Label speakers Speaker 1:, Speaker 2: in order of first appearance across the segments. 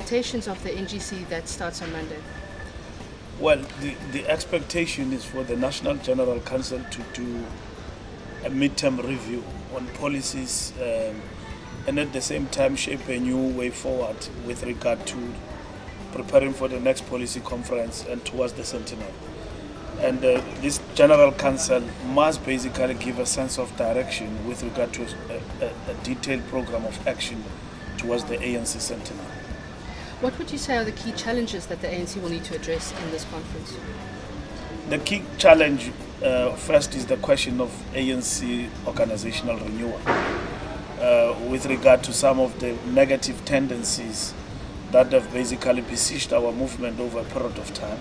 Speaker 1: expectations of the NGC that starts on Monday?
Speaker 2: Well, the expectation is for the National General Council to do a midterm review on policies and at the same time shape a new way forward with regard to preparing for the next policy conference and towards the centenary. And this General Council must basically give a sense of direction with regard to a detailed program of action towards the ANC centenary.
Speaker 1: What would you say are the key challenges that the ANC will need to address in this conference?
Speaker 2: The key challenge first is the question of ANC organizational renewal with regard to some of the negative tendencies that have basically besieged our movement over a period of time,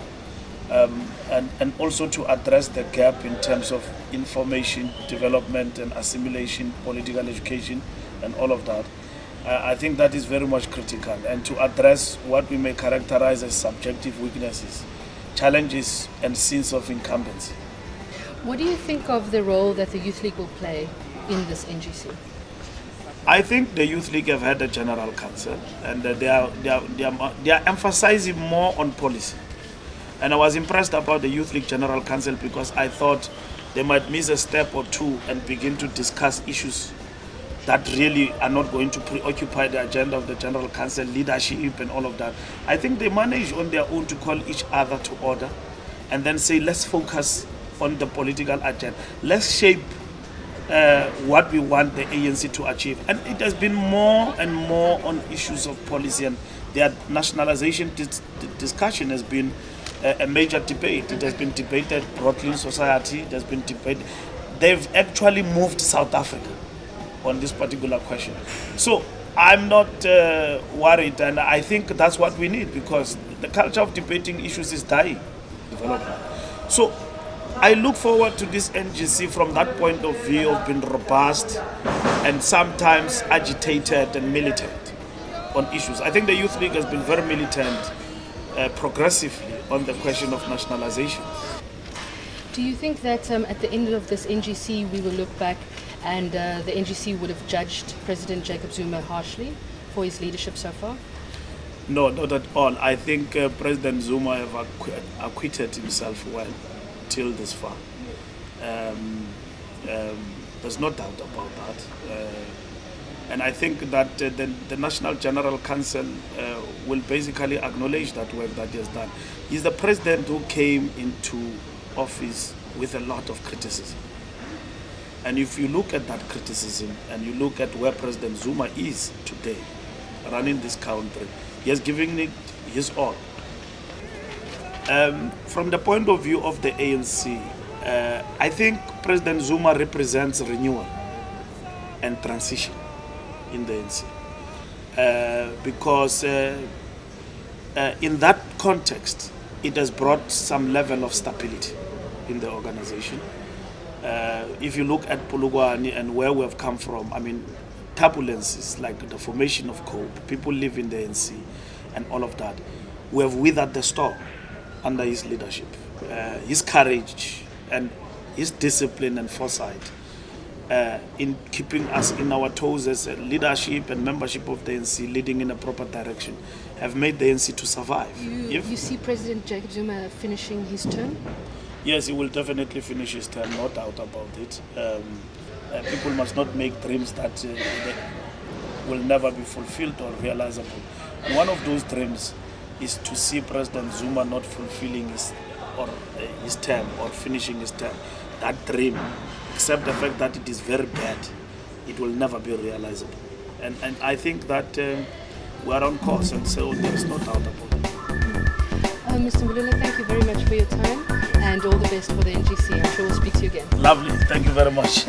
Speaker 2: and also to address the gap in terms of information development and assimilation, political education and all of that. I think that is very much critical, and to address what we may characterize as subjective weaknesses, challenges and sins of incumbency.
Speaker 1: What do you think of the role that the Youth League will play in this NGC?
Speaker 2: I think the Youth League have had a General Council, and they are emphasizing more on policy. And I was impressed about the Youth League General Council because I thought they might miss a step or two and begin to discuss issues that really are not going to preoccupy the agenda of the General Council, leadership and all of that. I think they manage on their own to call each other to order and then say, let's focus on the political agenda. Let's shape what we want the ANC to achieve. And it has been more and more on issues of policy, and their nationalization discussion has been a major debate. It has been debated broadly in society. It has been debated. They've actually moved South Africa on this particular question. So I'm not worried, and I think that's what we need, because the culture of debating issues is dying. So I look forward to this NGC from that point of view of being robust and sometimes agitated and militant on issues. I think the Youth League has been very militant progressively on the question of nationalization.
Speaker 1: Do you think that at the end of this NGC we will look back and the NGC would have judged President Jacob Zuma harshly for his leadership so far?
Speaker 2: No, not at all. I think President Zuma have acquitted himself well till this far. There's no doubt about that. And I think that the National General Council will basically acknowledge that work that he has done. He's the president who came into office with a lot of criticism. And if you look at that criticism and you look at where President Zuma is today, running this country, he has given it his all. From the point of view of the ANC, I think President Zuma represents renewal and transition in the ANC. Because in that context, it has brought some level of stability in the organization. If you look at Polokwane and where we have come from, I mean, turbulences like the formation of COPE, people live in the ANC and all of that, we have withered the storm under his leadership. His courage and his discipline and foresight in keeping us in our toes as a leadership and membership of the ANC, leading in a proper direction, have made the ANC to survive.
Speaker 1: You see President Jacob Zuma finishing his term?
Speaker 2: Yes, he will definitely finish his term, no doubt about it. People must not make dreams that will never be fulfilled or realizable. And one of those dreams is to see President Zuma not fulfilling his term or finishing his term. That dream, except the fact that it is very bad, it will never be realizable. And I think that we are on course, and so there is no doubt about it.
Speaker 1: Mr. Mbalula, thank you very much for your time, and all the best for the NGC. I'm sure we'll speak to you again.
Speaker 2: Lovely. Thank you very much.